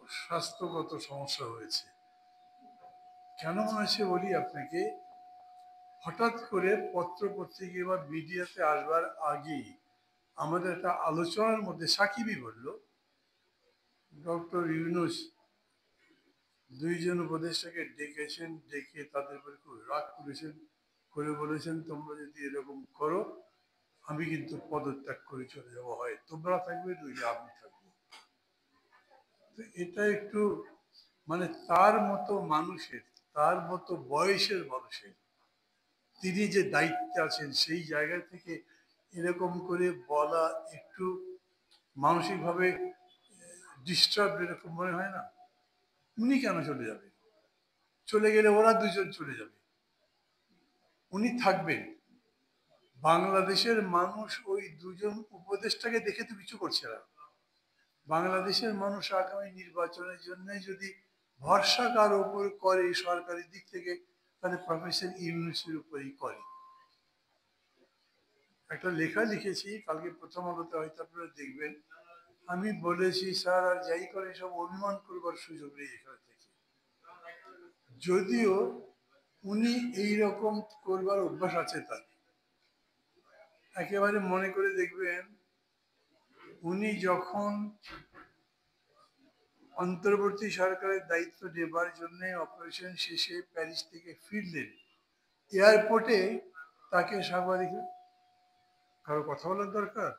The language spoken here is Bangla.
স্বাস্থ্যগত সমস্যা হয়েছে। কেন হয়েছে বলি আপনাকে। হঠাৎ করে পত্র পত্রিকা বা মিডিয়াতে আসবার আগেই আমাদের একটা আলোচনার মধ্যে সাকিবই বলল, ডক্টর ইউনূস দুইজন উপদেষ্টাকে ডেকেছেন, ডেকে তাদের উপরে খুব রাগ করেছেন, করে বলেছেন তোমরা যদি এরকম করো আমি কিন্তু পদত্যাগ করে চলে যাবো, হয় তোমরা থাকবে নইলে আমি থাকবো। তো এটা একটু মানে তার মতো মানুষের, তার মতো বয়সের মানুষের, তিনি যে দায়িত্বে আছেন সেই জায়গা থেকে এরকম করে বলা একটু মানসিকভাবে ডিস্টার্ব এরকম মনে হয় না? উনি কেন চলে যাবেন? চলে গেলে ওরা দুজন চলে যাবে, উনি থাকবেন। বাংলাদেশের মানুষ ওই দুজন উপদেষ্টাকে দেখে তো কিছু করছে না। বাংলাদেশের মানুষ আগামী নির্বাচনের জন্য যদি ভরসা কার উপর করে সরকারি দিক থেকে, তাহলে প্রফেসর ইউনূসের উপরেই করে। একটা লেখা লিখেছি কালকে প্রথম আলোতে, হয়তো আপনারা দেখবেন। আমি বলেছি স্যার আর যাই করে সব অভিমান করবার সুযোগ নেই এখানে থেকে। যদিও উনি এইরকম করবার অভ্যাস আছে তার, একেবারে মনে করে দেখবেন উনি যখন অন্তর্বর্তী সরকারের দায়িত্ব নেবার জন্য অপারেশন শেষে প্যারিস থেকে ফিরলেন, এয়ারপোর্টে তাকে সাংবাদিক, কারো কথা বলার দরকার,